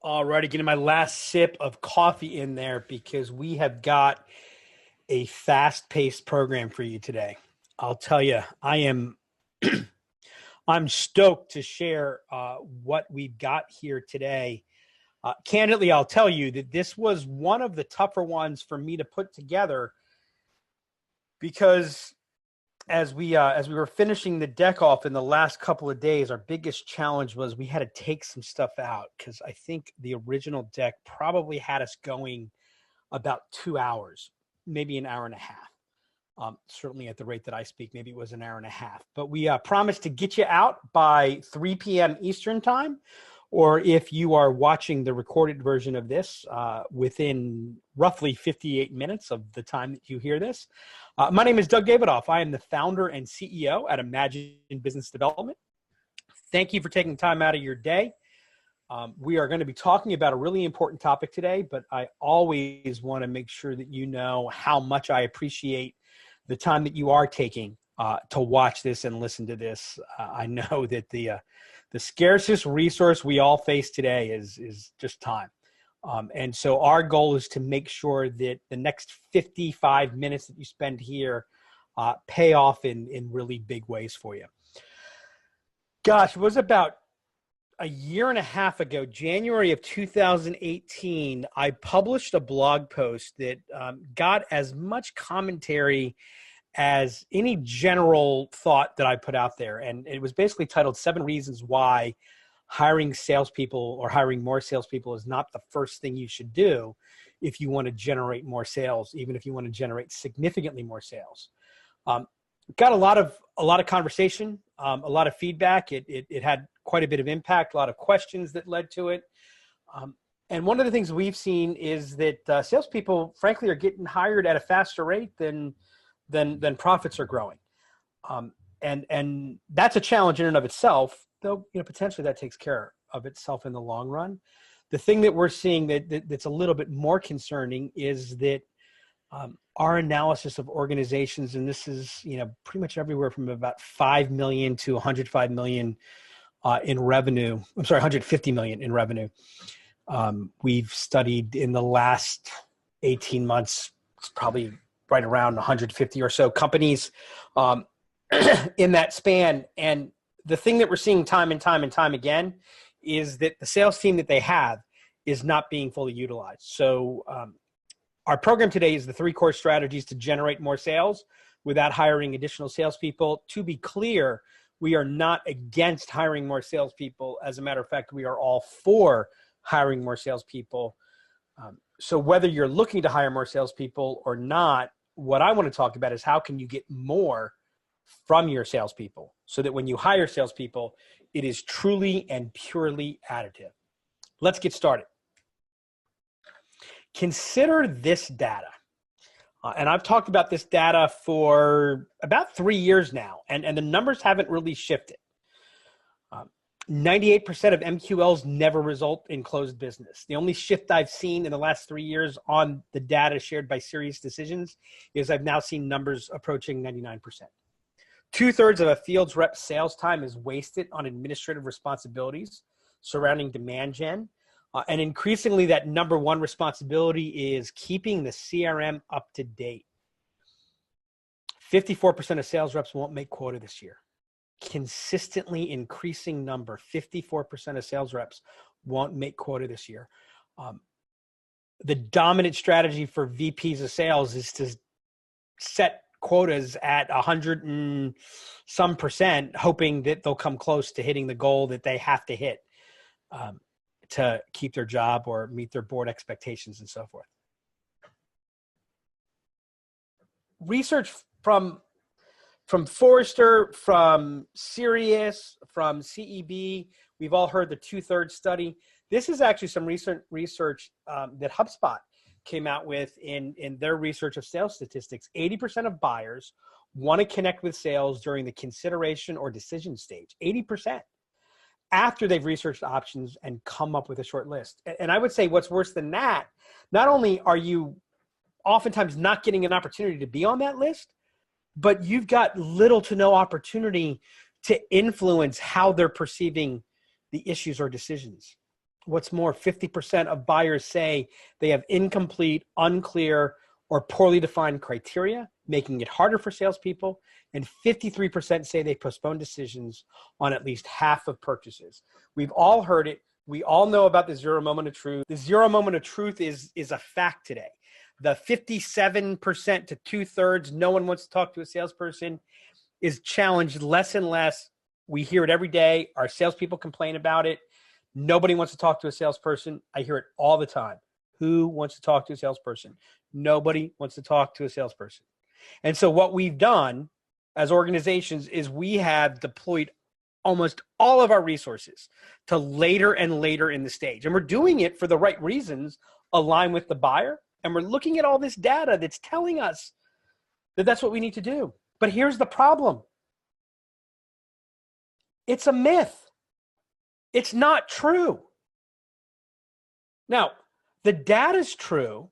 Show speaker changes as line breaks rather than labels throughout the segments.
All righty, getting my last sip of coffee in there because we have got a fast-paced program for you today. I'll tell you, I'm stoked to share what we've got here today. Candidly, I'll tell you that this was one of the tougher ones for me to put together because as we were finishing the deck off in the last couple of days, our biggest challenge was we had to take some stuff out because I think the original deck probably had us going about 2 hours, maybe an hour and a half. Certainly at the rate that I speak, maybe it was an hour and a half. But we promised to get you out by 3 p.m. Eastern time, or if you are watching the recorded version of this within roughly 58 minutes of the time that you hear this. My name is Doug Davidoff. I am the founder and CEO at Imagine Business Development. Thank you for taking time out of your day. We are going to be talking about a really important topic today, but I always want to make sure that you know how much I appreciate the time that you are taking to watch this and listen to this. I know that the scarcest resource we all face today is just time. And so our goal is to make sure that the next 55 minutes that you spend here pay off in really big ways for you. Gosh, it was about a year and a half ago, January of 2018, I published a blog post that got as much commentary as any general thought that I put out there. And it was basically titled 7 Reasons Why Hiring Salespeople or Hiring More Salespeople is Not the First Thing You Should Do if you want to generate more sales, even if you want to generate significantly more sales. Got a lot of conversation, a lot of feedback. It had quite a bit of impact, a lot of questions that led to it. And one of the things we've seen is that salespeople, frankly, are getting hired at a faster rate than profits are growing. And that's a challenge in and of itself, though, potentially that takes care of itself in the long run. The thing that we're seeing that's a little bit more concerning is that our analysis of organizations, and this is, pretty much everywhere from about 5 million to 105 million in revenue. I'm sorry, 150 million in revenue. We've studied in the last 18 months, it's probably right around 150 or so companies in that span. And the thing that we're seeing time and time again is that the sales team that they have is not being fully utilized. So our program today is the 3 core strategies to generate more sales without hiring additional salespeople. To be clear, we are not against hiring more salespeople. As a matter of fact, we are all for hiring more salespeople. So whether you're looking to hire more salespeople or not, what I want to talk about is how can you get more from your salespeople so that when you hire salespeople, it is truly and purely additive. Let's get started. Consider this data. And I've talked about this data for about 3 years now, and the numbers haven't really shifted. 98% of MQLs never result in closed business. The only shift I've seen in the last 3 years on the data shared by Serious Decisions is I've now seen numbers approaching 99%. 2/3 of a field's rep sales time is wasted on administrative responsibilities surrounding demand gen. And increasingly, that number one responsibility is keeping the CRM up to date. 54% of sales reps won't make quota this year. Consistently increasing number, 54% of sales reps won't make quota this year. The dominant strategy for VPs of sales is to set quotas at 100 and some percent, hoping that they'll come close to hitting the goal that they have to hit to keep their job or meet their board expectations and so forth. Research from Forrester, from Sirius, from CEB, we've all heard the 2/3 study. This is actually some recent research that HubSpot came out with in their research of sales statistics. 80% of buyers want to connect with sales during the consideration or decision stage. 80%. After they've researched options and come up with a short list. And I would say what's worse than that, not only are you oftentimes not getting an opportunity to be on that list, but you've got little to no opportunity to influence how they're perceiving the issues or decisions. What's more, 50% of buyers say they have incomplete, unclear, or poorly defined criteria, making it harder for salespeople. And 53% say they postpone decisions on at least half of purchases. We've all heard it. We all know about the zero moment of truth. The zero moment of truth is a fact today. The 57% to 2/3, no one wants to talk to a salesperson, is challenged less and less. We hear it every day. Our salespeople complain about it. Nobody wants to talk to a salesperson. I hear it all the time. Who wants to talk to a salesperson? Nobody wants to talk to a salesperson. And so what we've done as organizations is we have deployed almost all of our resources to later and later in the stage. And we're doing it for the right reasons, align with the buyer. And we're looking at all this data that's telling us that that's what we need to do. But here's the problem. It's a myth. It's not true. Now, the data's true,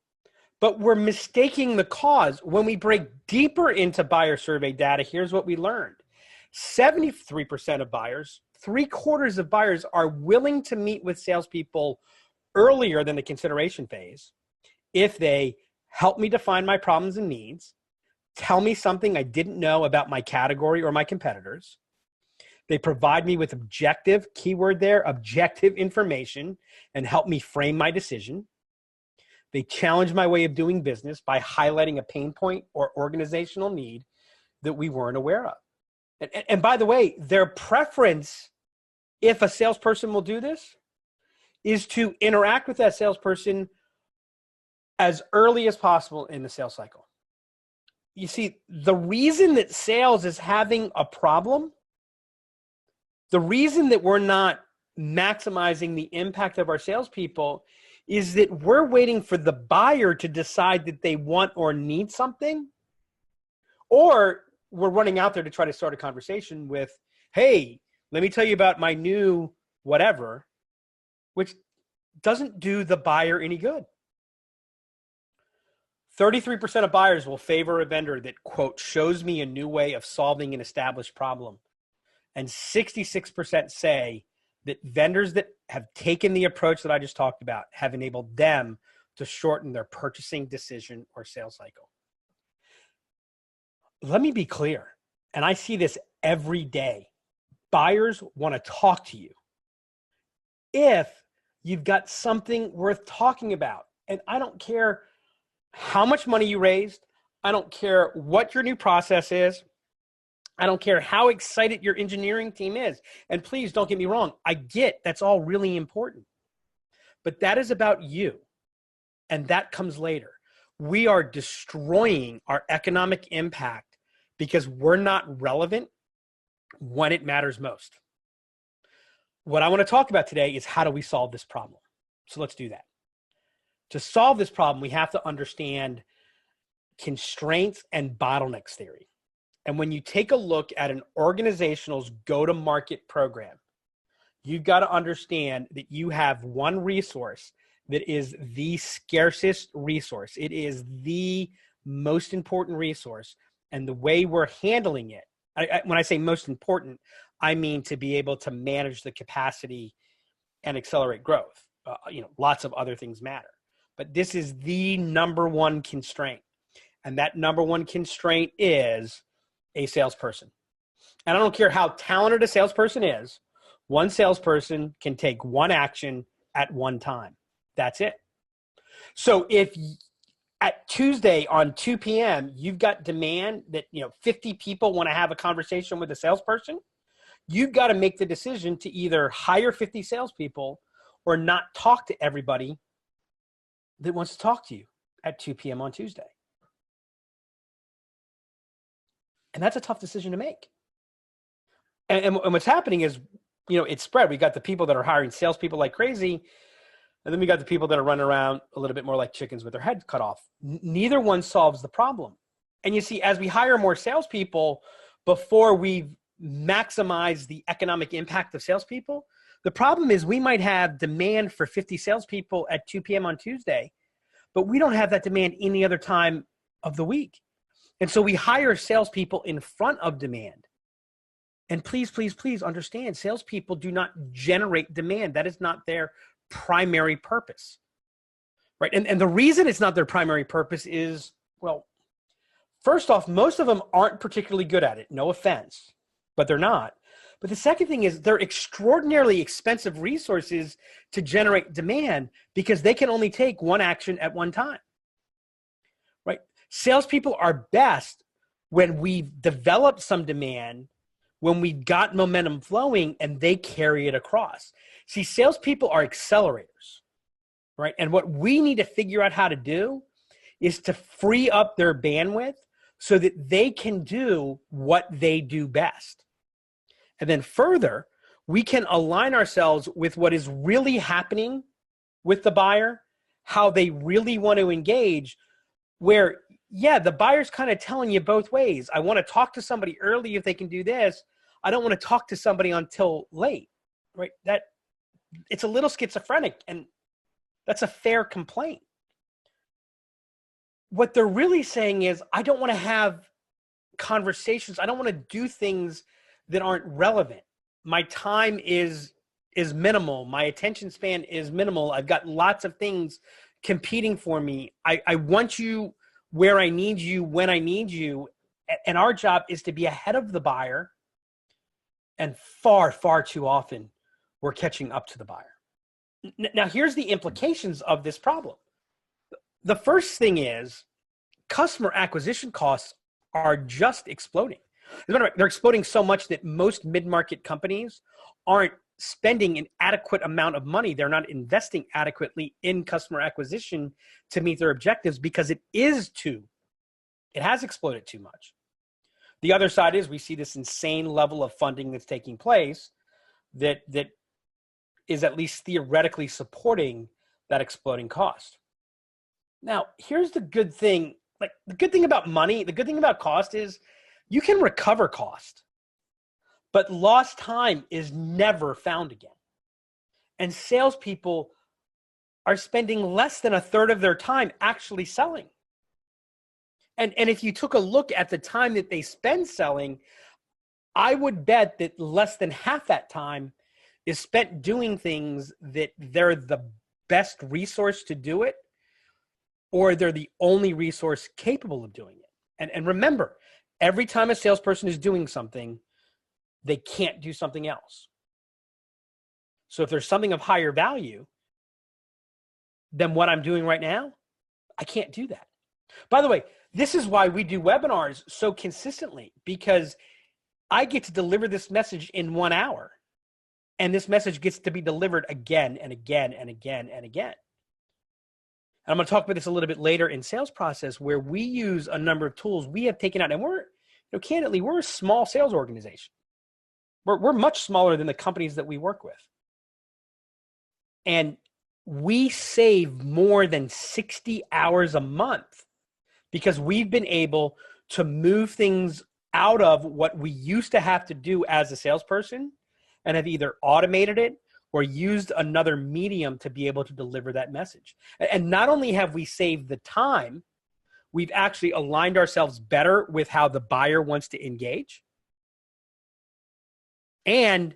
but we're mistaking the cause. When we break deeper into buyer survey data, here's what we learned. 73% of buyers, 3/4 of buyers are willing to meet with salespeople earlier than the consideration phase if they help me define my problems and needs, tell me something I didn't know about my category or my competitors. They provide me with objective, keyword there, objective information and help me frame my decision. They challenge my way of doing business by highlighting a pain point or organizational need that we weren't aware of. And by the way, their preference, if a salesperson will do this, is to interact with that salesperson as early as possible in the sales cycle. You see, the reason that sales is having a problem, the reason that we're not maximizing the impact of our salespeople is that we're waiting for the buyer to decide that they want or need something, or we're running out there to try to start a conversation with, hey, let me tell you about my new whatever, which doesn't do the buyer any good. 33% of buyers will favor a vendor that, quote, shows me a new way of solving an established problem. And 66% say that vendors that have taken the approach that I just talked about have enabled them to shorten their purchasing decision or sales cycle. Let me be clear, and I see this every day. Buyers want to talk to you if you've got something worth talking about. And I don't care how much money you raised. I don't care what your new process is. I don't care how excited your engineering team is. And please don't get me wrong. I get that's all really important. But that is about you. And that comes later. We are destroying our economic impact because we're not relevant when it matters most. What I want to talk about today is how do we solve this problem? So let's do that. To solve this problem, we have to understand constraints and bottlenecks theory. And when you take a look at an organizational's go-to-market program, you've got to understand that you have one resource that is the scarcest resource. It is the most important resource. And the way we're handling it, when I say most important, I mean to be able to manage the capacity and accelerate growth. Lots of other things matter. But this is the number one constraint. And that number one constraint is a salesperson. And I don't care how talented a salesperson is, one salesperson can take one action at one time. That's it. So if at Tuesday on 2 p.m., you've got demand that 50 people want to have a conversation with a salesperson, you've got to make the decision to either hire 50 salespeople or not talk to everybody that wants to talk to you at 2 p.m. on Tuesday. And that's a tough decision to make. And what's happening is, it's spread. We got the people that are hiring salespeople like crazy, and then we got the people that are running around a little bit more like chickens with their heads cut off. Neither one solves the problem. And you see, as we hire more salespeople, before we've maximized the economic impact of salespeople, the problem is we might have demand for 50 salespeople at 2 p.m. on Tuesday, but we don't have that demand any other time of the week. And so we hire salespeople in front of demand. And please, please, please understand, salespeople do not generate demand. That is not their primary purpose, right? And the reason it's not their primary purpose is, well, first off, most of them aren't particularly good at it. No offense, but they're not. But the second thing is they're extraordinarily expensive resources to generate demand because they can only take one action at one time, right? Salespeople are best when we've developed some demand, when we've got momentum flowing and they carry it across. See, salespeople are accelerators, right? And what we need to figure out how to do is to free up their bandwidth so that they can do what they do best. And then further, we can align ourselves with what is really happening with the buyer, how they really want to engage, where, yeah, the buyer's kind of telling you both ways. I want to talk to somebody early if they can do this. I don't want to talk to somebody until late, right? That it's a little schizophrenic, and that's a fair complaint. What they're really saying is, I don't want to have conversations. I don't want to do things that aren't relevant. My time is minimal. My attention span is minimal. I've got lots of things competing for me. I want you where I need you, when I need you. And our job is to be ahead of the buyer. And far, far too often, we're catching up to the buyer. Now, here's the implications of this problem. The first thing is customer acquisition costs are just exploding. As a matter of fact, they're exploding so much that most mid-market companies aren't spending an adequate amount of money. They're not investing adequately in customer acquisition to meet their objectives because it has exploded too much. The other side is we see this insane level of funding that's taking place that is at least theoretically supporting that exploding cost. Now, here's the good thing. Like, the good thing about money, the good thing about cost is you can recover cost, but lost time is never found again. And salespeople are spending less than a third of their time actually selling. And if you took a look at the time that they spend selling, I would bet that less than half that time is spent doing things that they're the best resource to do it, or they're the only resource capable of doing it. And remember, every time a salesperson is doing something, they can't do something else. So if there's something of higher value than what I'm doing right now, I can't do that. By the way, this is why we do webinars so consistently, because I get to deliver this message in 1 hour, and this message gets to be delivered again and again and again and again. And I'm going to talk about this a little bit later in sales process, where we use a number of tools we have taken out, and candidly, we're a small sales organization. We're much smaller than the companies that we work with. And we save more than 60 hours a month because we've been able to move things out of what we used to have to do as a salesperson and have either automated it or used another medium to be able to deliver that message. And not only have we saved the time, we've actually aligned ourselves better with how the buyer wants to engage. And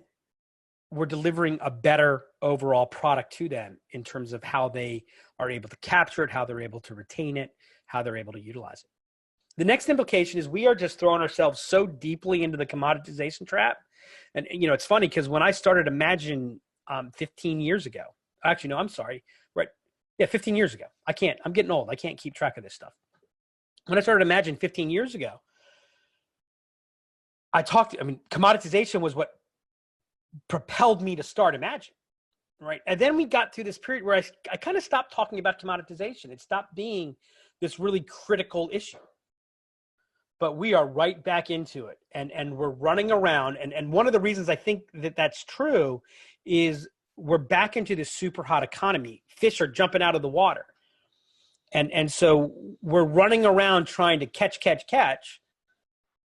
we're delivering a better overall product to them in terms of how they are able to capture it, how they're able to retain it, how they're able to utilize it. The next implication is we are just throwing ourselves so deeply into the commoditization trap. And, it's funny because when I started Imagine 15 years ago, actually, no, I'm sorry. Right. Yeah, 15 years ago. I'm getting old. I can't keep track of this stuff. When I started Imagine 15 years ago, commoditization was what propelled me to start Imagine. Right. And then we got to this period where I kind of stopped talking about commoditization. It stopped being this really critical issue. But we are right back into it, and we're running around. And one of the reasons I think that that's true is we're back into this super hot economy. Fish are jumping out of the water. And so we're running around trying to catch.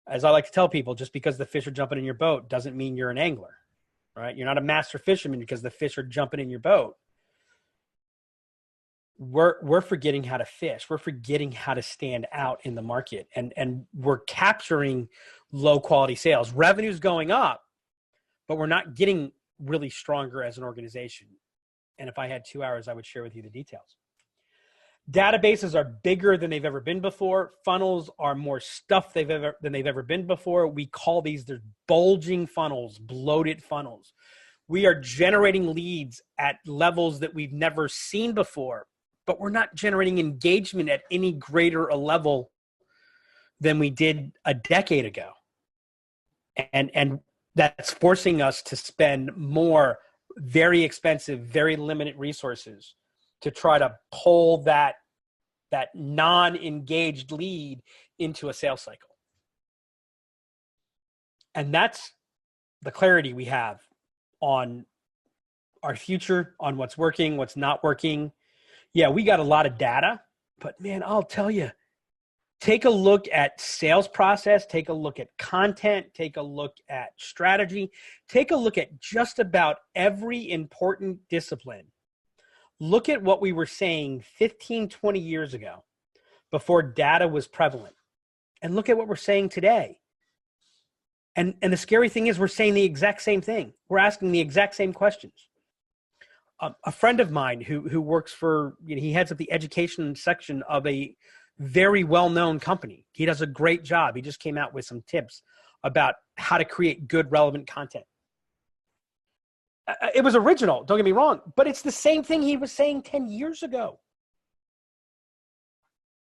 As I like to tell people, just because the fish are jumping in your boat doesn't mean you're an angler, right? You're not a master fisherman because the fish are jumping in your boat. We're forgetting how to fish. We're forgetting how to stand out in the market, and we're capturing low quality sales. Revenue's going up, but we're not getting really stronger as an organization. And if I had 2 hours, I would share with you the details. Databases are bigger than they've ever been before. Funnels are more stuff than they've ever been before. We call these, they're bulging funnels, bloated funnels. We are generating leads at levels that we've never seen before, but we're not generating engagement at any greater a level than we did a decade ago. And that's forcing us to spend more very expensive, very limited resources to try to pull that non-engaged lead into a sales cycle. And that's the clarity we have on our future, on what's working, what's not working. Yeah, we got a lot of data, but man, I'll tell you, take a look at sales process, take a look at content, take a look at strategy, take a look at just about every important discipline. Look at what we were saying 15, 20 years ago before data was prevalent. And look at what we're saying today. And the scary thing is we're saying the exact same thing. We're asking the exact same questions. A friend of mine who works for, he heads up the education section of a very well-known company. He does a great job. He just came out with some tips about how to create good, relevant content. It was original, don't get me wrong, but it's the same thing he was saying 10 years ago.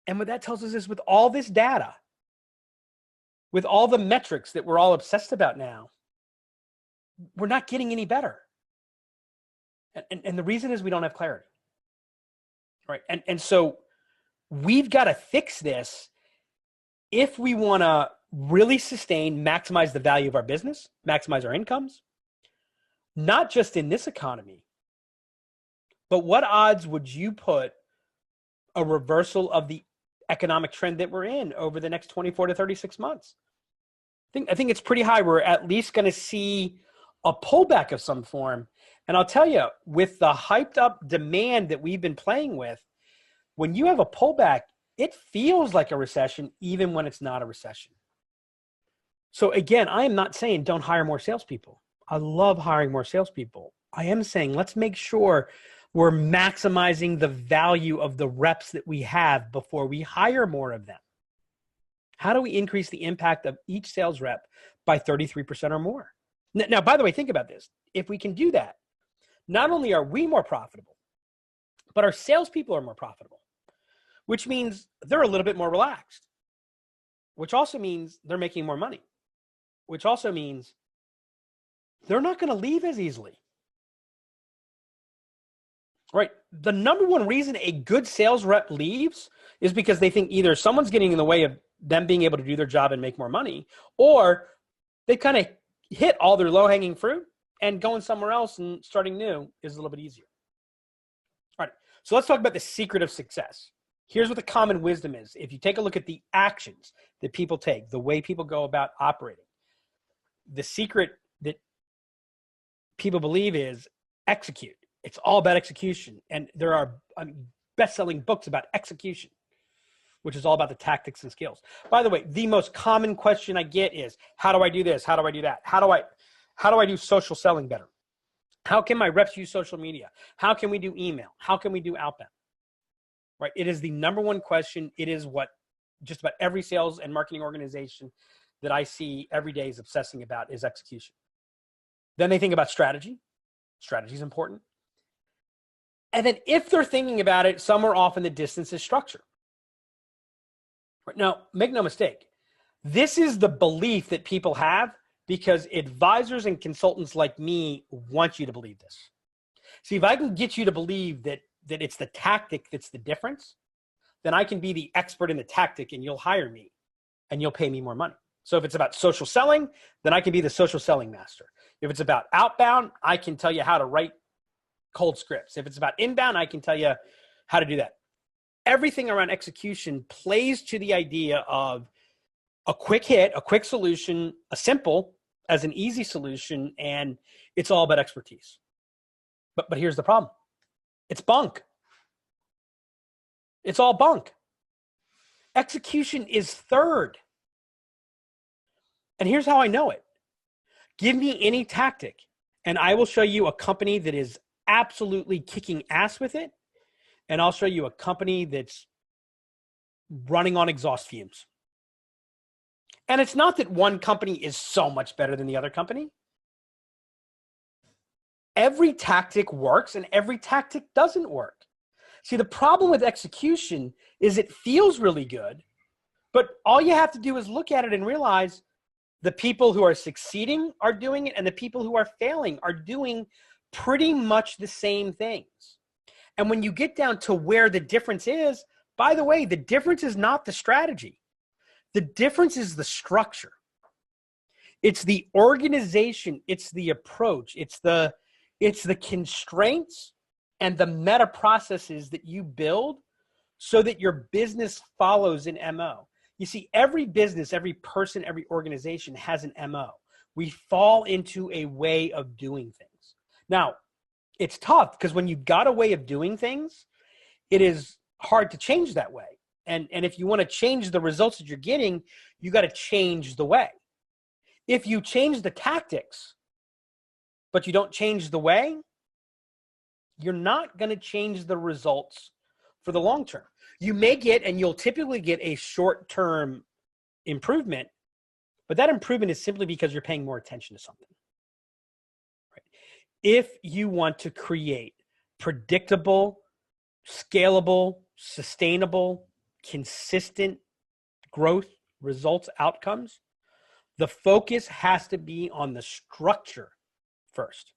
And what that tells us is with all this data, with all the metrics that we're all obsessed about now, we're not getting any better. And the reason is we don't have clarity, right? And so we've got to fix this if we want to really sustain, maximize the value of our business, maximize our incomes, not just in this economy, but what odds would you put a reversal of the economic trend that we're in over the next 24 to 36 months? I think it's pretty high. We're at least going to see a pullback of some form. And I'll tell you, with the hyped up demand that we've been playing with, when you have a pullback, it feels like a recession, even when it's not a recession. So again, I am not saying don't hire more salespeople. I love hiring more salespeople. I am saying let's make sure we're maximizing the value of the reps that we have before we hire more of them. How do we increase the impact of each sales rep by 33% or more? Now, by the way, think about this. If we can do that, not only are we more profitable, but our salespeople are more profitable, which means they're a little bit more relaxed, which also means they're making more money, which also means they're not going to leave as easily. Right? The number one reason a good sales rep leaves is because they think either someone's getting in the way of them being able to do their job and make more money, or they kind of hit all their low-hanging fruit and going somewhere else and starting new is a little bit easier. All right, so let's talk about the secret of success. Here's what the common wisdom is. If you take a look at the actions that people take, the way people go about operating, the secret that people believe is execute. It's all about execution. And there are best-selling books about execution, which is all about the tactics and skills. By the way, the most common question I get is, how do I do this? How do I do that? How do I do social selling better? How can my reps use social media? How can we do email? How can we do outbound? Right? It is the number one question. It is what just about every sales and marketing organization that I see every day is obsessing about is execution. Then they think about strategy. Strategy is important. And then if they're thinking about it, somewhere off in the distance is structure. Right? Now, make no mistake. This is the belief that people have because advisors and consultants like me want you to believe this. See, if I can get you to believe that it's the tactic that's the difference, then I can be the expert in the tactic and you'll hire me and you'll pay me more money. So if it's about social selling, then I can be the social selling master. If it's about outbound, I can tell you how to write cold scripts. If it's about inbound, I can tell you how to do that. Everything around execution plays to the idea of a quick hit, a quick solution, a simple as an easy solution, and it's all about expertise. But here's the problem. It's bunk. It's all bunk. Execution is third. And here's how I know it. Give me any tactic, and I will show you a company that is absolutely kicking ass with it, and I'll show you a company that's running on exhaust fumes. And it's not that one company is so much better than the other company. Every tactic works and every tactic doesn't work. See, the problem with execution is it feels really good, but all you have to do is look at it and realize the people who are succeeding are doing it and the people who are failing are doing pretty much the same things. And when you get down to where the difference is, by the way, the difference is not the strategy. The difference is the structure. It's the organization, it's the approach, it's the constraints and the meta processes that you build so that your business follows an MO. You see, every business, every person, every organization has an MO. We fall into a way of doing things. Now, it's tough because when you've got a way of doing things, it is hard to change that way. And if you want to change the results that you're getting, you got to change the way. If you change the tactics, but you don't change the way, you're not going to change the results for the long term. You may get, and you'll typically get, a short-term improvement, but that improvement is simply because you're paying more attention to something. Right? If you want to create predictable, scalable, sustainable, consistent growth, results, outcomes, the focus has to be on the structure first.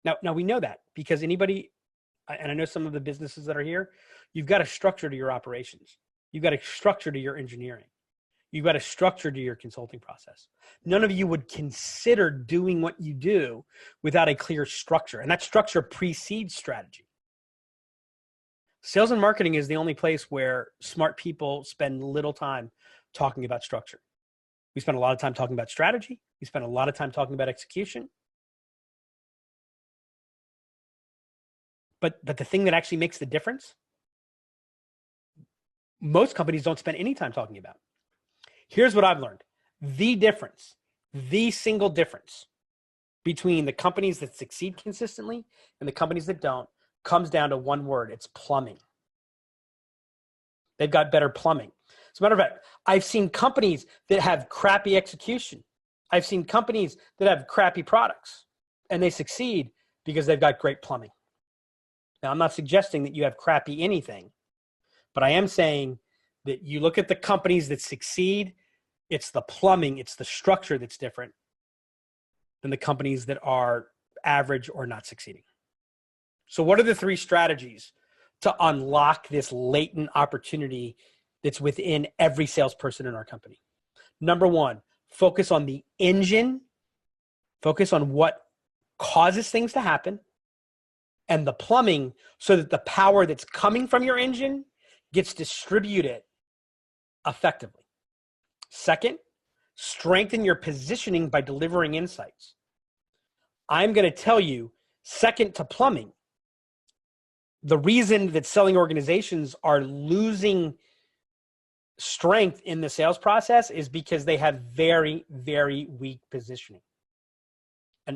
Now we know that because anybody, and I know some of the businesses that are here, you've got a structure to your operations. You've got a structure to your engineering. You've got a structure to your consulting process. None of you would consider doing what you do without a clear structure, and that structure precedes strategy. Sales and marketing is the only place where smart people spend little time talking about structure. We spend a lot of time talking about strategy. We spend a lot of time talking about execution. But the thing that actually makes the difference, most companies don't spend any time talking about. Here's what I've learned. The difference, the single difference between the companies that succeed consistently and the companies that don't comes down to one word. It's plumbing. They've got better plumbing. As a matter of fact, I've seen companies that have crappy execution. I've seen companies that have crappy products, and they succeed because they've got great plumbing. Now, I'm not suggesting that you have crappy anything, but I am saying that you look at the companies that succeed, it's the plumbing, it's the structure that's different than the companies that are average or not succeeding. So what are the three strategies to unlock this latent opportunity that's within every salesperson in our company? Number one, focus on the engine, focus on what causes things to happen, and the plumbing so that the power that's coming from your engine gets distributed effectively. Second, strengthen your positioning by delivering insights. I'm going to tell you, second to plumbing, the reason that selling organizations are losing strength in the sales process is because they have very, very weak positioning.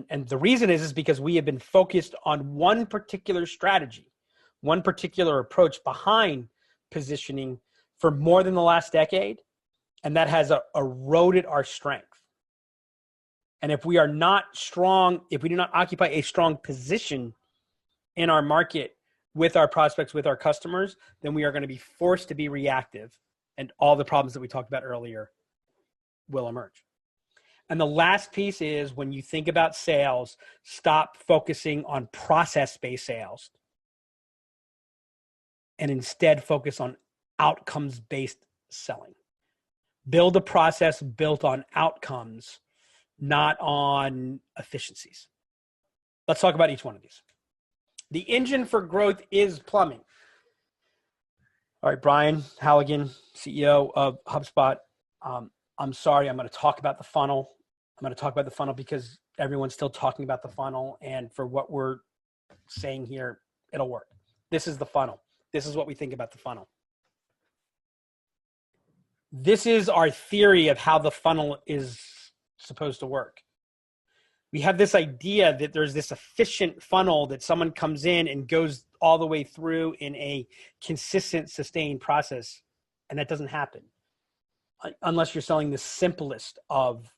And the reason is because we have been focused on one particular strategy, one particular approach behind positioning for more than the last decade, and that has eroded our strength. And if we are not strong, if we do not occupy a strong position in our market with our prospects, with our customers, then we are going to be forced to be reactive, and all the problems that we talked about earlier will emerge. And the last piece is, when you think about sales, stop focusing on process-based sales and instead focus on outcomes-based selling. Build a process built on outcomes, not on efficiencies. Let's talk about each one of these. The engine for growth is plumbing. All right, Brian Halligan, CEO of HubSpot. I'm sorry, I'm going to talk about the funnel. I'm going to talk about the funnel because everyone's still talking about the funnel. And for what we're saying here, it'll work. This is the funnel. This is what we think about the funnel. This is our theory of how the funnel is supposed to work. We have this idea that there's this efficient funnel that someone comes in and goes all the way through in a consistent, sustained process. And that doesn't happen unless you're selling the simplest of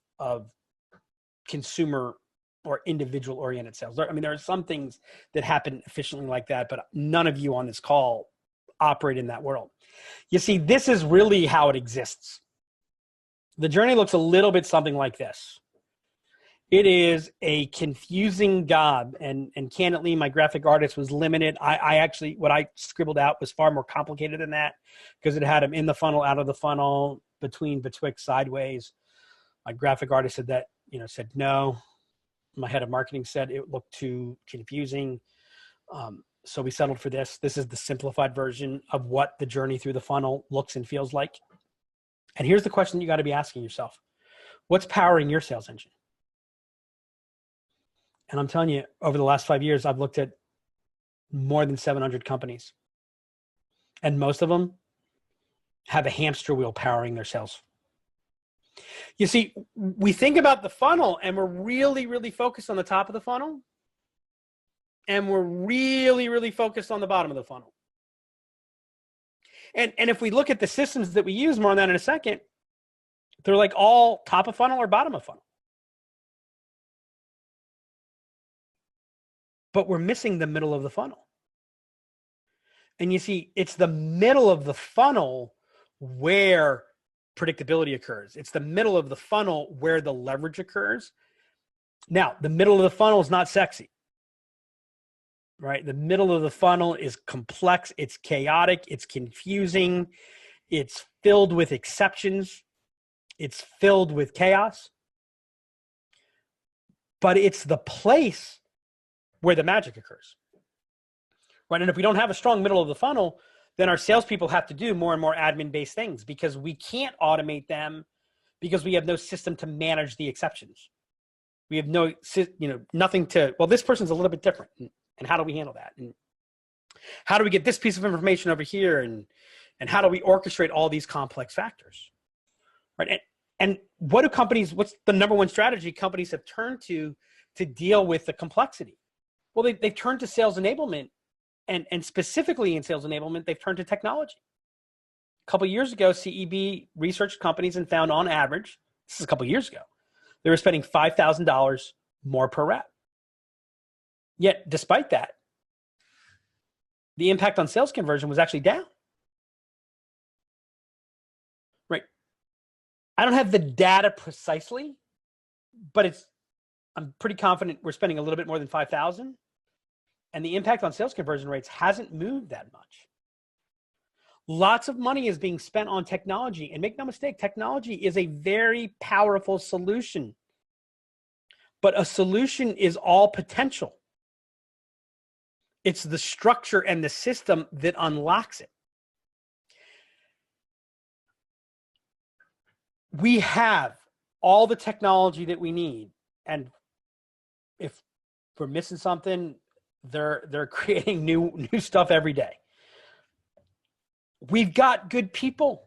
consumer or individual oriented sales. I mean, there are some things that happen efficiently like that, but none of you on this call operate in that world. You see, this is really how it exists. The journey looks a little bit something like this. It is a confusing job, and candidly, my graphic artist was limited. I actually, what I scribbled out was far more complicated than that, because it had them in the funnel, out of the funnel, between, betwixt, sideways. My graphic artist said that, said no. My head of marketing said it looked too confusing. So we settled for this. This is the simplified version of what the journey through the funnel looks and feels like. And here's the question you got to be asking yourself. What's powering your sales engine? And I'm telling you, over the last 5 years, I've looked at more than 700 companies. And most of them have a hamster wheel powering their sales. You see, we think about the funnel and we're really, really focused on the top of the funnel. And we're really, really focused on the bottom of the funnel. And if we look at the systems that we use, more on that in a second, they're like all top of funnel or bottom of funnel. But we're missing the middle of the funnel. And you see, it's the middle of the funnel where predictability occurs. It's the middle of the funnel where the leverage occurs. Now, the middle of the funnel is not sexy, right? The middle of the funnel is complex. It's chaotic. It's confusing. It's filled with exceptions. It's filled with chaos. But it's the place where the magic occurs, right? And if we don't have a strong middle of the funnel, then our salespeople have to do more and more admin-based things because we can't automate them because we have no system to manage the exceptions. We have no, nothing to, well, this person's a little bit different. And how do we handle that? And how do we get this piece of information over here? And how do we orchestrate all these complex factors, right? And what do companies, what's the number one strategy companies have turned to deal with the complexity? Well, they've turned to sales enablement, and specifically in sales enablement, they've turned to technology. A couple of years ago, CEB researched companies and found on average, this is a couple of years ago, they were spending $5,000 more per rep. Yet, despite that, the impact on sales conversion was actually down. Right? I don't have the data precisely, but I'm pretty confident we're spending a little bit more than $5,000. And the impact on sales conversion rates hasn't moved that much. Lots of money is being spent on technology. And make no mistake, technology is a very powerful solution. But a solution is all potential. It's the structure and the system that unlocks it. We have all the technology that we need. And if we're missing something, they're creating new stuff every day. We've got good people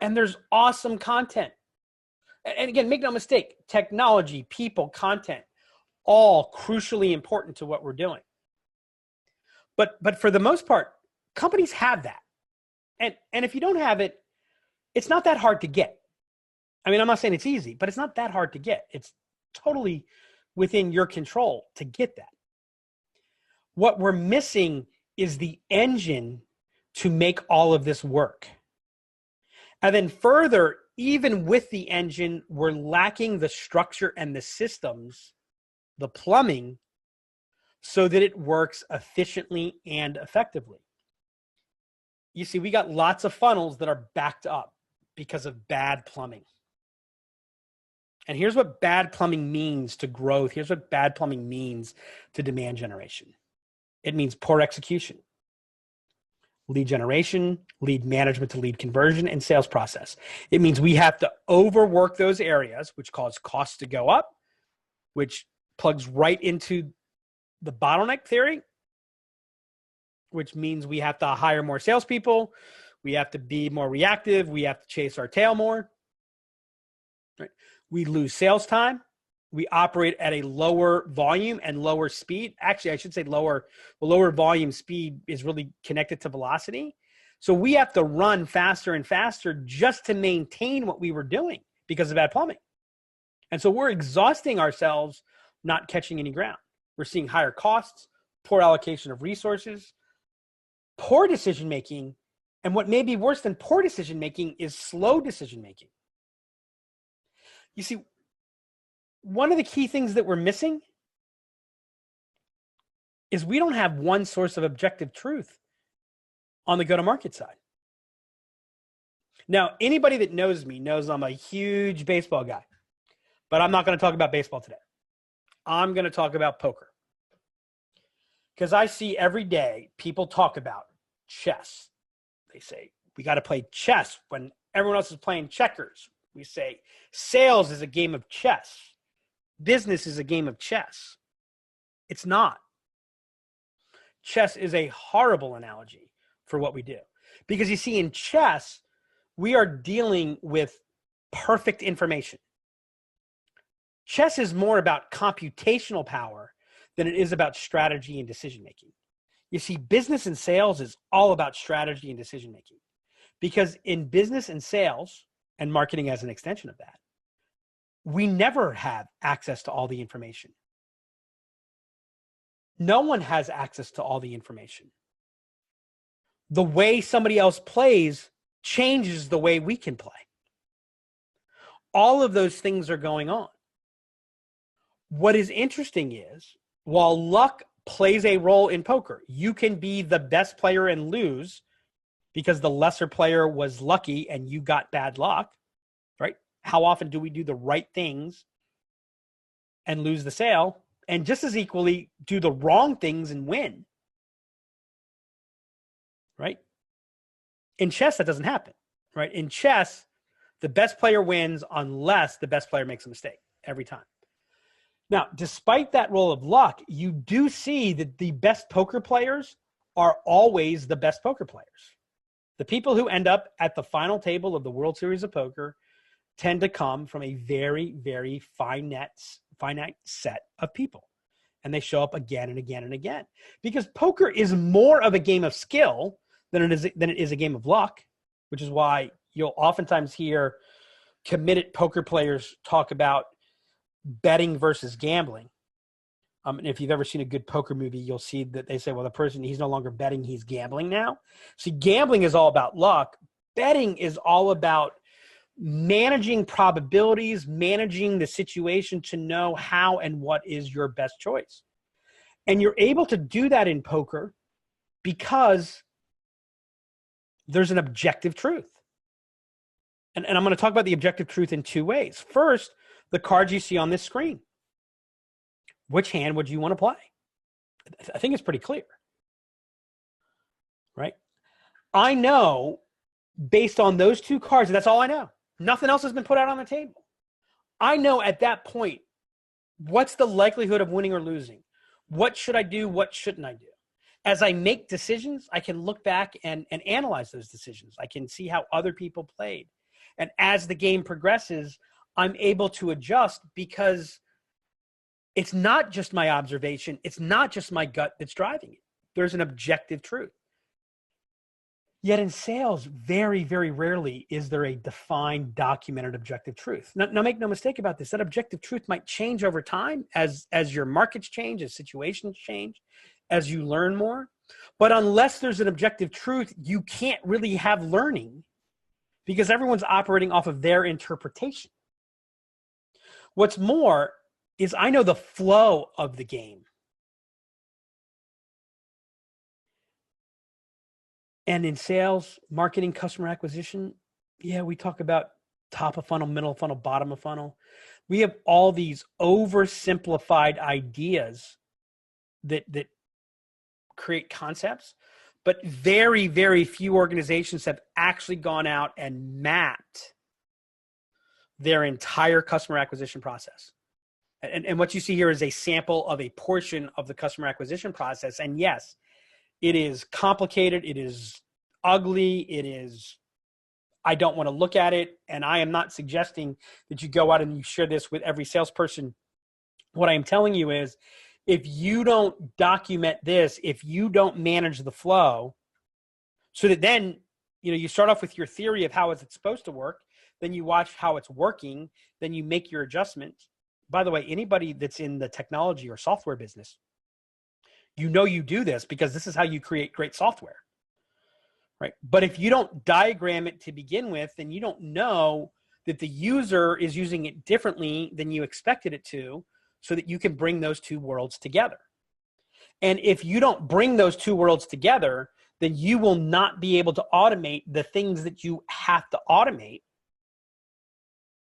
and there's awesome content. And again, make no mistake, technology, people, content, all crucially important to what we're doing. But for the most part, companies have that. And if you don't have it, it's not that hard to get. I mean, I'm not saying it's easy, but it's not that hard to get. It's totally within your control to get that. What we're missing is the engine to make all of this work. And then further, even with the engine, we're lacking the structure and the systems, the plumbing, so that it works efficiently and effectively. You see, we got lots of funnels that are backed up because of bad plumbing. And here's what bad plumbing means to growth. Here's what bad plumbing means to demand generation. It means poor execution, lead generation, lead management to lead conversion, and sales process. It means we have to overwork those areas, which cause costs to go up, which plugs right into the bottleneck theory, which means we have to hire more salespeople. We have to be more reactive. We have to chase our tail more. Right? We lose sales time. We operate at a lower volume and lower speed. Actually, I should say lower volume. Speed is really connected to velocity. So we have to run faster and faster just to maintain what we were doing because of bad plumbing. And so we're exhausting ourselves, not catching any ground. We're seeing higher costs, poor allocation of resources, poor decision-making. And what may be worse than poor decision-making is slow decision-making. You see, one of the key things that we're missing is we don't have one source of objective truth on the go-to-market side. Now, anybody that knows me knows I'm a huge baseball guy, but I'm not going to talk about baseball today. I'm going to talk about poker. Because I see every day people talk about chess. They say, we got to play chess when everyone else is playing checkers. We say, sales is a game of chess. Business is a game of chess. It's not. Chess is a horrible analogy for what we do. Because you see, in chess, we are dealing with perfect information. Chess is more about computational power than it is about strategy and decision-making. You see, business and sales is all about strategy and decision-making. Because in business and sales, and marketing as an extension of that, we never have access to all the information. No one has access to all the information. The way somebody else plays changes the way we can play. All of those things are going on. What is interesting is, while luck plays a role in poker, you can be the best player and lose because the lesser player was lucky and you got bad luck, right? How often do we do the right things and lose the sale, and just as equally do the wrong things and win, right? In chess, that doesn't happen, right? In chess, the best player wins unless the best player makes a mistake every time. Now, despite that role of luck, you do see that the best poker players are always the best poker players. The people who end up at the final table of the World Series of Poker tend to come from a very, very finite set of people. And they show up again and again and again. Because poker is more of a game of skill than it is a game of luck, which is why you'll oftentimes hear committed poker players talk about betting versus gambling. And if you've ever seen a good poker movie, you'll see that they say, well, the person, he's no longer betting, he's gambling now. See, gambling is all about luck. Betting is all about managing probabilities, managing the situation to know how and what is your best choice. And you're able to do that in poker because there's an objective truth. And I'm going to talk about the objective truth in two ways. First, the cards you see on this screen. Which hand would you want to play? I think it's pretty clear, right? I know based on those two cards, and that's all I know. Nothing else has been put out on the table. I know at that point, what's the likelihood of winning or losing? What should I do? What shouldn't I do? As I make decisions, I can look back and analyze those decisions. I can see how other people played. And as the game progresses, I'm able to adjust because it's not just my observation. It's not just my gut that's driving it. There's an objective truth. Yet in sales, very, very rarely is there a defined, documented objective truth. Now make no mistake about this. That objective truth might change over time as your markets change, as situations change, as you learn more. But unless there's an objective truth, you can't really have learning because everyone's operating off of their interpretation. What's more is I know the flow of the game. And in sales, marketing, customer acquisition, yeah, we talk about top of funnel, middle of funnel, bottom of funnel. We have all these oversimplified ideas that create concepts, but very, very few organizations have actually gone out and mapped their entire customer acquisition process. And what you see here is a sample of a portion of the customer acquisition process. And yes, it is complicated. It is ugly. I don't want to look at it. And I am not suggesting that you go out and you share this with every salesperson What I'm telling you is, if you don't document this, if you don't manage the flow, so that then, you start off with your theory of how is it supposed to work, then you watch how it's working, then you make your adjustments. By the way, anybody that's in the technology or software business, you do this because this is how you create great software, right? But if you don't diagram it to begin with, then you don't know that the user is using it differently than you expected it to, so that you can bring those two worlds together. And if you don't bring those two worlds together, then you will not be able to automate the things that you have to automate,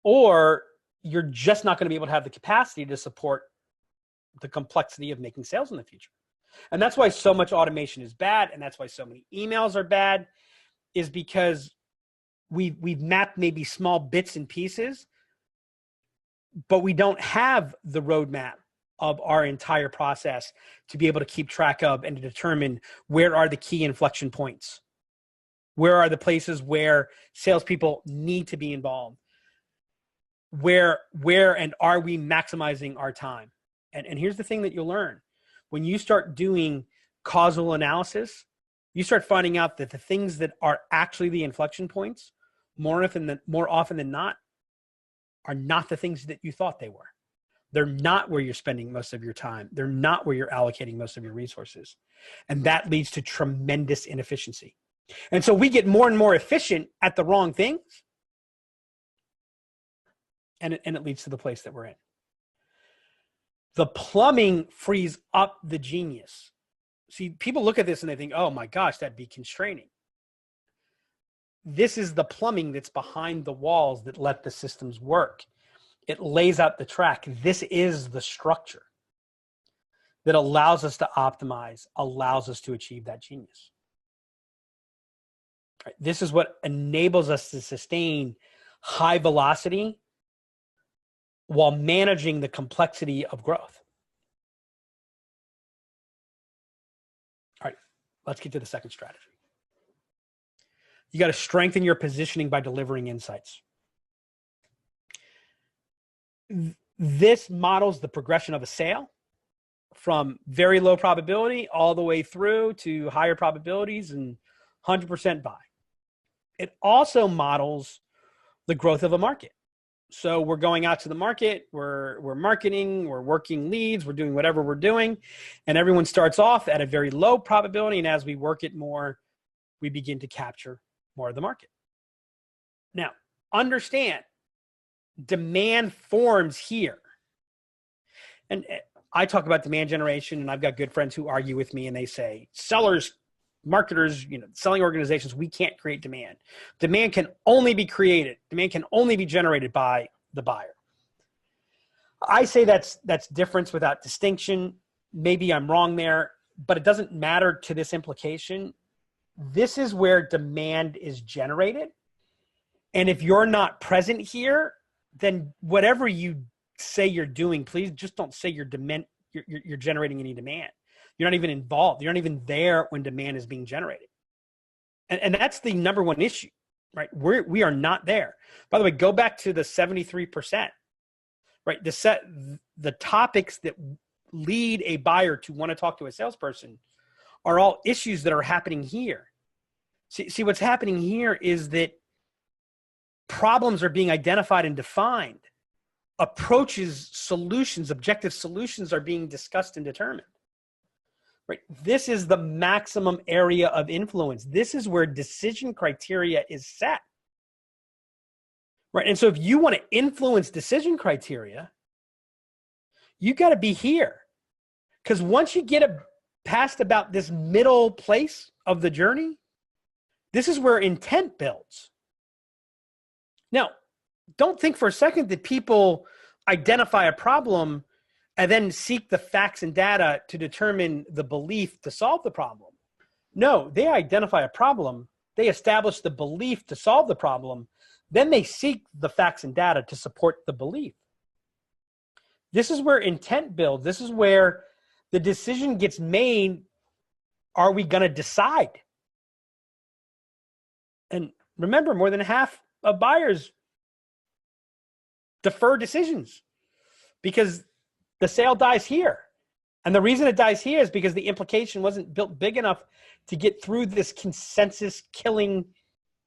or you're just not going to be able to have the capacity to support the complexity of making sales in the future. And that's why so much automation is bad, and that's why so many emails are bad, is because we've mapped maybe small bits and pieces, but we don't have the roadmap of our entire process to be able to keep track of and to determine where are the key inflection points. Where are the places where salespeople need to be involved? Where and are we maximizing our time? And here's the thing that you'll learn. When you start doing causal analysis, you start finding out that the things that are actually the inflection points, more often than not, are not the things that you thought they were. They're not where you're spending most of your time. They're not where you're allocating most of your resources. And that leads to tremendous inefficiency. And so we get more and more efficient at the wrong things. And it leads to the place that we're in. The plumbing frees up the genius. See, people look at this and they think, oh my gosh, that'd be constraining. This is the plumbing that's behind the walls that let the systems work. It lays out the track. This is the structure that allows us to optimize, allows us to achieve that genius. Right? This is what enables us to sustain high velocity while managing the complexity of growth. All right, let's get to the second strategy. You got to strengthen your positioning by delivering insights. This models the progression of a sale from very low probability all the way through to higher probabilities and 100% buy. It also models the growth of a market. So we're going out to the market, we're marketing, we're working leads, we're doing whatever we're doing, and everyone starts off at a very low probability, and as we work it more, we begin to capture more of the market. Now, understand, demand forms here. And I talk about demand generation, and I've got good friends who argue with me, and they say, sellers, marketers, selling organizations, we can't create demand. Demand can only be created. Demand can only be generated by the buyer. I say that's difference without distinction. Maybe I'm wrong there, but it doesn't matter to this implication. This is where demand is generated. And if you're not present here, then whatever you say you're doing, please just don't say you're generating any demand. You're not even involved. You're not even there when demand is being generated. And that's the number one issue, right? We are not there. By the way, go back to the 73%, right? The topics that lead a buyer to want to talk to a salesperson are all issues that are happening here. See, what's happening here is that problems are being identified and defined. Approaches, solutions, objective solutions are being discussed and determined. Right? This is the maximum area of influence. This is where decision criteria is set. Right? And so if you want to influence decision criteria, you got to be here. Because once you get past about this middle place of the journey, this is where intent builds. Now, don't think for a second that people identify a problem and then seek the facts and data to determine the belief to solve the problem. No, they identify a problem, they establish the belief to solve the problem, then they seek the facts and data to support the belief. This is where intent builds. This is where the decision gets made. Are we going to decide? And remember, more than half of buyers defer decisions because The sale dies here. And the reason it dies here is because the implication wasn't built big enough to get through this consensus killing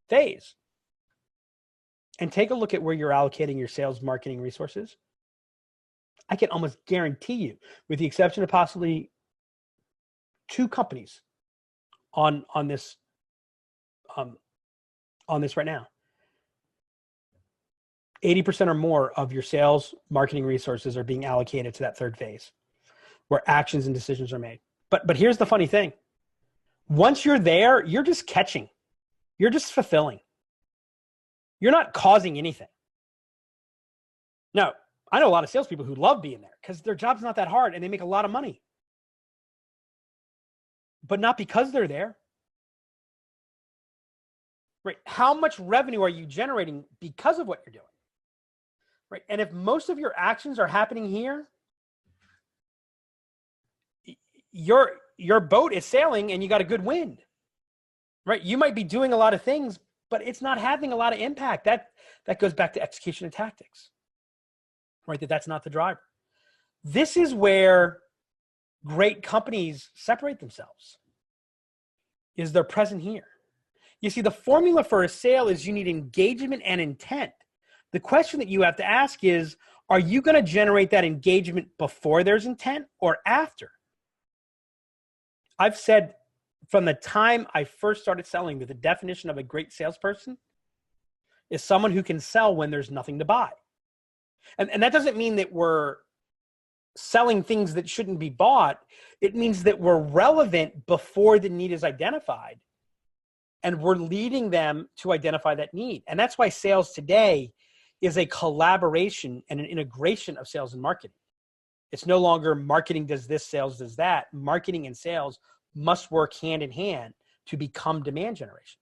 phase. And take a look at where you're allocating your sales marketing resources. I can almost guarantee you, with the exception of possibly 2 companies on this right now, 80% or more of your sales marketing resources are being allocated to that third phase where actions and decisions are made. But here's the funny thing. Once you're there, you're just catching. You're just fulfilling. You're not causing anything. Now, I know a lot of salespeople who love being there because their job's not that hard and they make a lot of money. But not because they're there. Right? How much revenue are you generating because of what you're doing? Right? And if most of your actions are happening here, your boat is sailing and you got a good wind. Right? You might be doing a lot of things, but it's not having a lot of impact. That goes back to execution and tactics. Right? That's not the driver. This is where great companies separate themselves, is they're present here. You see, the formula for a sale is you need engagement and intent. The question that you have to ask is, are you going to generate that engagement before there's intent or after? I've said from the time I first started selling that the definition of a great salesperson is someone who can sell when there's nothing to buy. And that doesn't mean that we're selling things that shouldn't be bought. It means that we're relevant before the need is identified. And we're leading them to identify that need. And that's why sales today is a collaboration and an integration of sales and marketing. It's no longer marketing does this, sales does that. Marketing and sales must work hand in hand to become demand generation.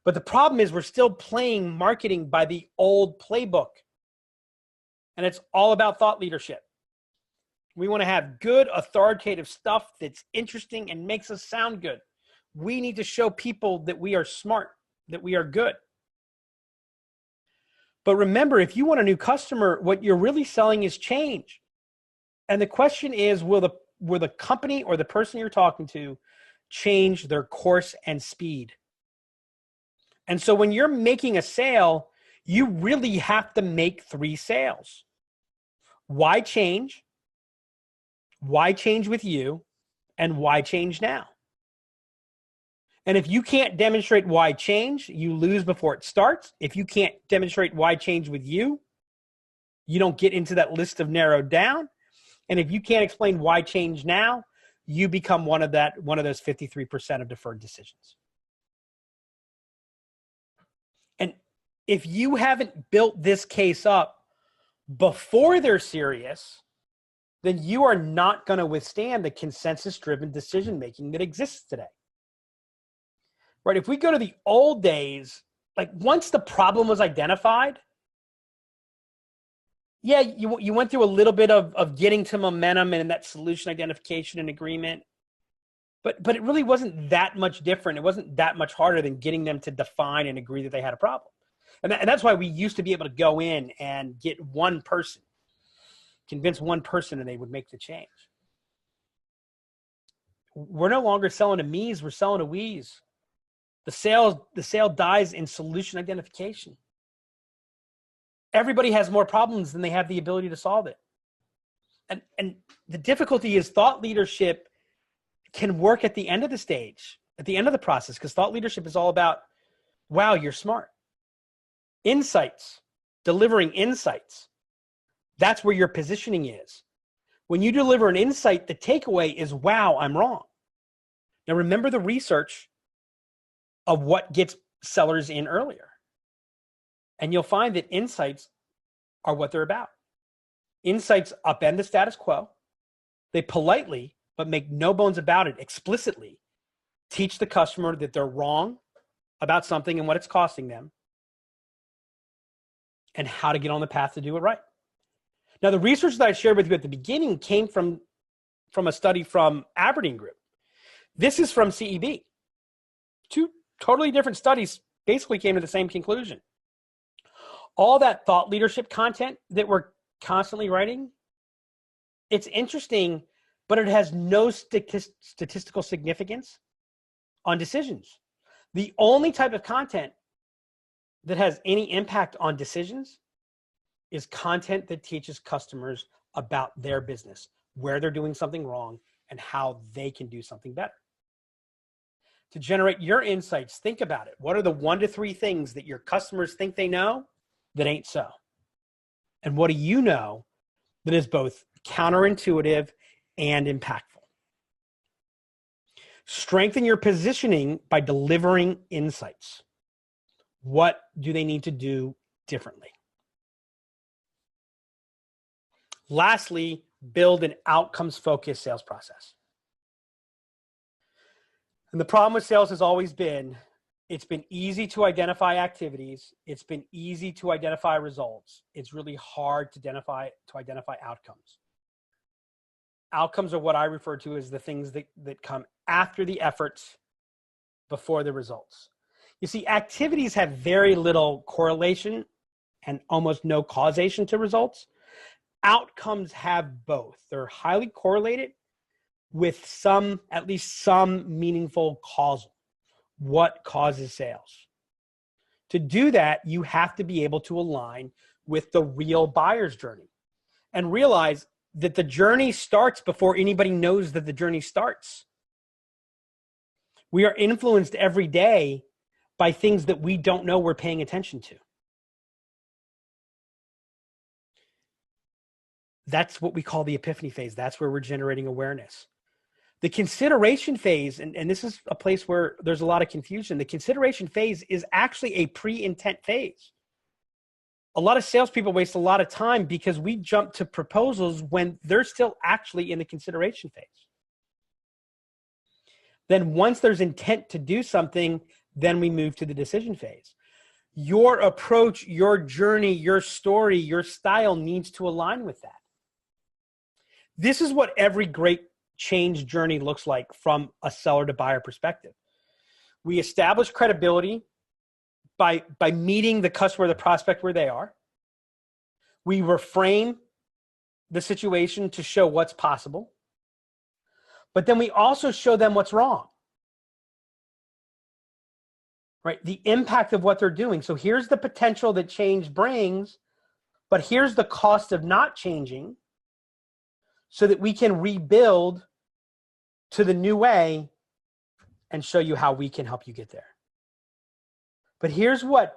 But the problem is we're still playing marketing by the old playbook. And it's all about thought leadership. We want to have good, authoritative stuff that's interesting and makes us sound good. We need to show people that we are smart, that we are good. But remember, if you want a new customer, what you're really selling is change. And the question is, will the company or the person you're talking to change their course and speed? And so when you're making a sale, you really have to make 3 sales. Why change? Why change with you? And why change now? And if you can't demonstrate why change, you lose before it starts. If you can't demonstrate why change with you, you don't get into that list of narrowed down. And if you can't explain why change now, you become one of those 53% of deferred decisions. And if you haven't built this case up before they're serious, then you are not going to withstand the consensus-driven decision-making that exists today. Right? If we go to the old days, like once the problem was identified, yeah, you went through a little bit of getting to momentum and that solution identification and agreement, but it really wasn't that much different. It wasn't that much harder than getting them to define and agree that they had a problem. And that's why we used to be able to go in and get one person, convince one person, and they would make the change. We're no longer selling to me's, we're selling to we's. The sale dies in solution identification. Everybody has more problems than they have the ability to solve it. And the difficulty is thought leadership can work at the end of the stage, at the end of the process, because thought leadership is all about, wow, you're smart. Insights, delivering insights. That's where your positioning is. When you deliver an insight, the takeaway is, wow, I'm wrong. Now remember the research of what gets sellers in earlier. And you'll find that insights are what they're about. Insights upend the status quo. They politely, but make no bones about it, explicitly teach the customer that they're wrong about something and what it's costing them and how to get on the path to do it right. Now, the research that I shared with you at the beginning came from a study from Aberdeen Group. This is from CEB. 2 totally different studies basically came to the same conclusion. All that thought leadership content that we're constantly writing It's interesting, but it has no statistical significance on decisions. The only type of content that has any impact on decisions is content that teaches customers about their business, where they're doing something wrong, and how they can do something better. To generate your insights, think about it. What are the 1 to 3 things that your customers think they know that ain't so? And what do you know that is both counterintuitive and impactful? Strengthen your positioning by delivering insights. What do they need to do differently? Lastly, build an outcomes-focused sales process. And the problem with sales has always been, it's been easy to identify activities. It's been easy to identify results. It's really hard to identify outcomes. Outcomes are what I refer to as the things that come after the efforts, before the results. You see, activities have very little correlation and almost no causation to results. Outcomes have both. They're highly correlated with at least some meaningful causal. What causes sales? To do that, you have to be able to align with the real buyer's journey and realize that the journey starts before anybody knows that the journey starts. We are influenced every day by things that we don't know we're paying attention to. That's what we call the epiphany phase. That's where we're generating awareness. The consideration phase, and this is a place where there's a lot of confusion. The consideration phase is actually a pre-intent phase. A lot of salespeople waste a lot of time because we jump to proposals when they're still actually in the consideration phase. Then once there's intent to do something, then we move to the decision phase. Your approach, your journey, your story, your style needs to align with that. This is what every great change journey looks like from a seller to buyer perspective. We establish credibility by meeting the customer, the prospect where they are. We reframe the situation to show what's possible. But then we also show them what's wrong. Right? The impact of what they're doing. So here's the potential that change brings, but here's the cost of not changing so that we can rebuild to the new way and show you how we can help you get there. But here's what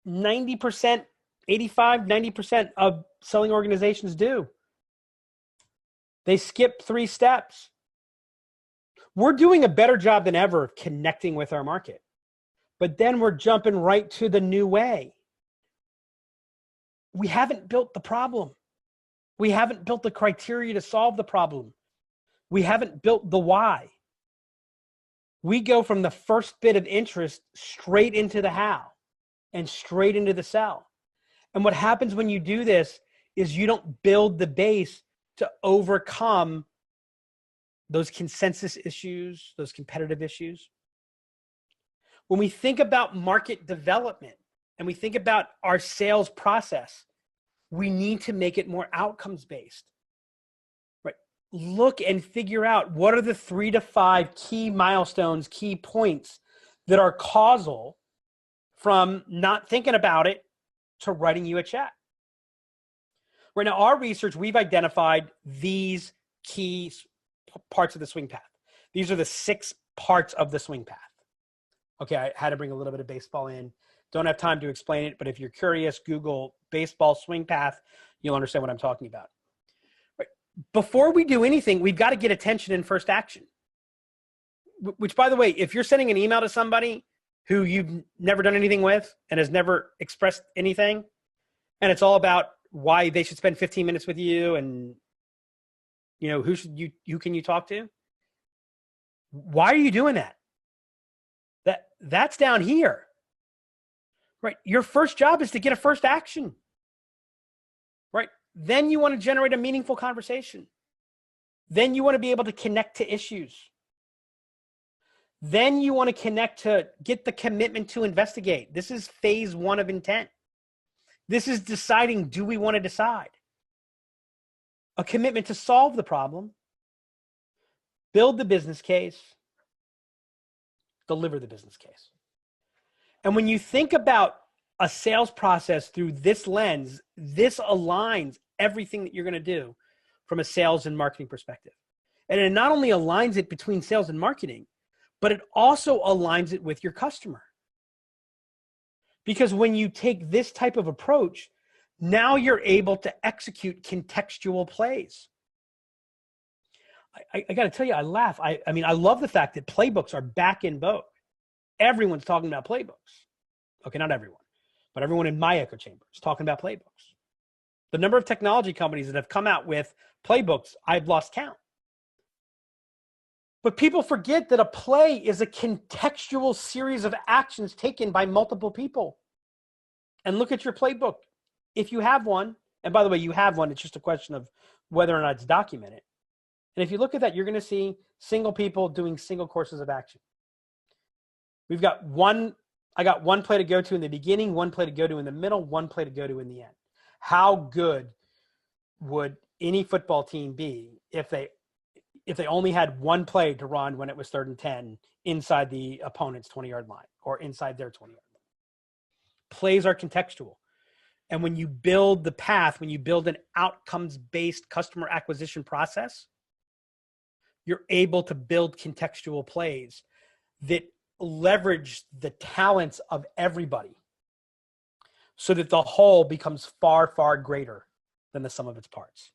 90%, 85, 90% of selling organizations do. They skip 3 steps. We're doing a better job than ever of connecting with our market. But then we're jumping right to the new way. We haven't built the problem. We haven't built the criteria to solve the problem. We haven't built the why. We go from the first bit of interest straight into the how and straight into the sell. And what happens when you do this is you don't build the base to overcome those consensus issues, those competitive issues. When we think about market development and we think about our sales process, we need to make it more outcomes-based. Right? Look and figure out what are the 3 to 5 key milestones, key points that are causal from not thinking about it to writing you a check. Right now, our research, we've identified these key parts of the swing path. These are the 6 parts of the swing path. Okay, I had to bring a little bit of baseball in. Don't have time to explain it, but if you're curious, Google baseball swing path, you'll understand what I'm talking about. Right. Before we do anything, we've got to get attention in first action. Which, by the way, if you're sending an email to somebody who you've never done anything with and has never expressed anything, and it's all about why they should spend 15 minutes with you and who can you talk to? Why are you doing that? That's down here. Right? Your first job is to get a first action. Right? Then you want to generate a meaningful conversation. Then you want to be able to connect to issues. Then you want to connect to get the commitment to investigate. This is phase 1 of intent. This is deciding, do we want to decide? a commitment to solve the problem, build the business case, deliver the business case. And when you think about a sales process through this lens, this aligns everything that you're going to do from a sales and marketing perspective. And it not only aligns it between sales and marketing, but it also aligns it with your customer. Because when you take this type of approach, now you're able to execute contextual plays. I got to tell you, I laugh. I mean, I love the fact that playbooks are back in vogue. Everyone's talking about playbooks. Okay, not everyone, but everyone in my echo chamber is talking about playbooks. The number of technology companies that have come out with playbooks, I've lost count. But people forget that a play is a contextual series of actions taken by multiple people. And look at your playbook. If you have one, and by the way, you have one, it's just a question of whether or not it's documented. And if you look at that, you're going to see single people doing single courses of action. I got one play to go to in the beginning, one play to go to in the middle, one play to go to in the end. How good would any football team be if they only had one play to run when it was 3rd and 10 inside the opponent's 20-yard line or inside their 20-yard line? Plays are contextual. And when you build the path, when you build an outcomes-based customer acquisition process, you're able to build contextual plays that leverage the talents of everybody so that the whole becomes far, far greater than the sum of its parts.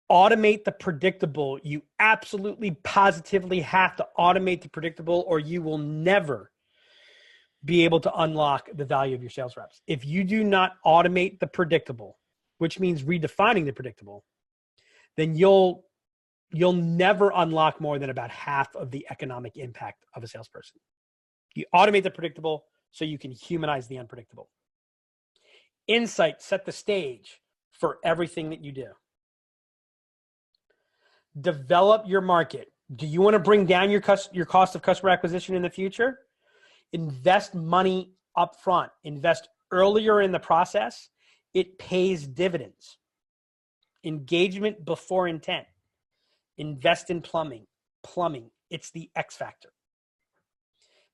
Automate the predictable. You absolutely positively have to automate the predictable, or you will never be able to unlock the value of your sales reps. If you do not automate the predictable, which means redefining the predictable, then you'll never unlock more than about half of the economic impact of a salesperson. You automate the predictable so you can humanize the unpredictable. Insight set the stage for everything that you do. Develop your market. Do you want to bring down your cost of customer acquisition in the future? Invest money up front. Invest earlier in the process. It pays dividends. Engagement before intent. Invest in plumbing. It's the X factor.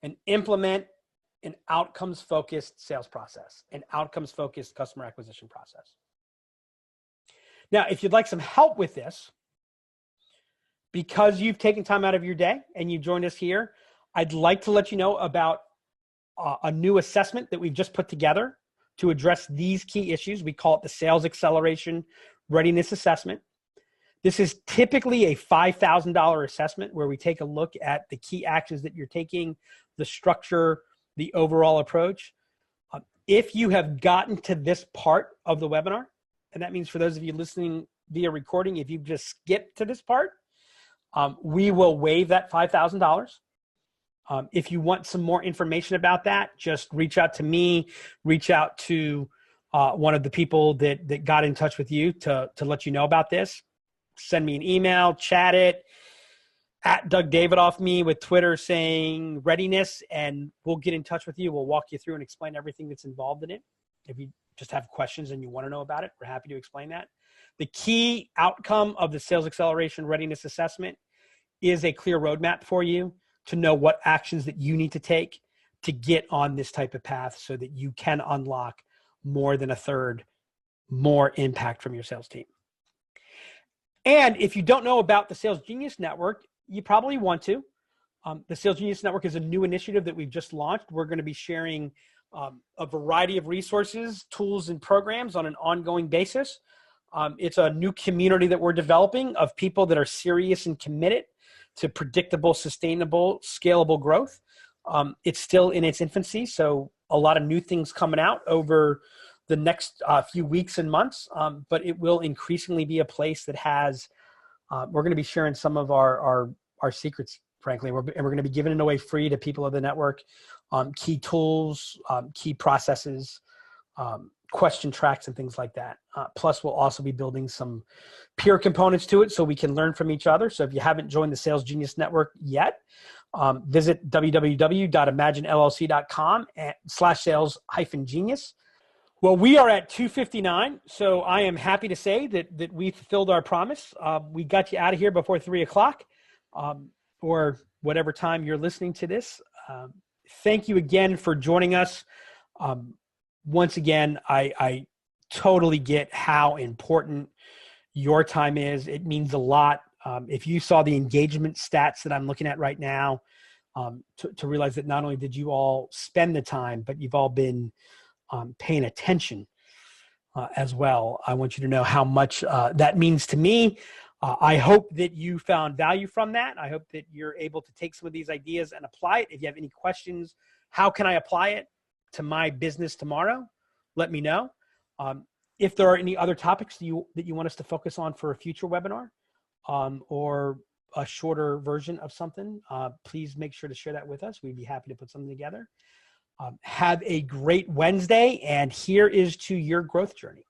And implement an outcomes-focused sales process, an outcomes-focused customer acquisition process. Now, if you'd like some help with this, because you've taken time out of your day and you joined us here, I'd like to let you know about a new assessment that we've just put together to address these key issues. We call it the Sales Acceleration Readiness Assessment. This is typically a $5,000 assessment where we take a look at the key actions that you're taking, the structure, the overall approach. If you have gotten to this part of the webinar, and that means for those of you listening via recording, if you've just skipped to this part, we will waive that $5,000. If you want some more information about that, just reach out to me, reach out to one of the people that got in touch with you to let you know about this. Send me an email, chat it, at Doug Davidoff me with Twitter saying readiness, and we'll get in touch with you. We'll walk you through and explain everything that's involved in it. If you just have questions and you want to know about it, we're happy to explain that. The key outcome of the Sales Acceleration Readiness Assessment is a clear roadmap for you to know what actions that you need to take to get on this type of path so that you can unlock more than a third more impact from your sales team. And if you don't know about the Sales Genius Network, you probably want to. The Sales Genius Network is a new initiative that we've just launched. We're going to be sharing a variety of resources, tools, and programs on an ongoing basis. It's a new community that we're developing of people that are serious and committed to predictable, sustainable, scalable growth. It's still in its infancy, so a lot of new things coming out over the next few weeks and months, but it will increasingly be a place that has, we're going to be sharing some of our secrets, frankly, and we're going to be giving it away free to people of the network, key tools, key processes, question tracks, and things like that. Plus, we'll also be building some peer components to it so we can learn from each other. So if you haven't joined the Sales Genius Network yet, visit www.imaginellc.com/sales-genius. Well, we are at 2:59, so I am happy to say that we fulfilled our promise. We got you out of here before 3 o'clock, or whatever time you're listening to this. Thank you again for joining us. Once again, I totally get how important your time is. It means a lot. If you saw the engagement stats that I'm looking at right now, to realize that not only did you all spend the time, but you've all been paying attention as well. I want you to know how much that means to me. I hope that you found value from that. I hope that you're able to take some of these ideas and apply it. If you have any questions, how can I apply it to my business tomorrow? Let me know. If there are any other topics that you want us to focus on for a future webinar, or a shorter version of something, please make sure to share that with us. We'd be happy to put something together. Have a great Wednesday, and here is to your growth journey.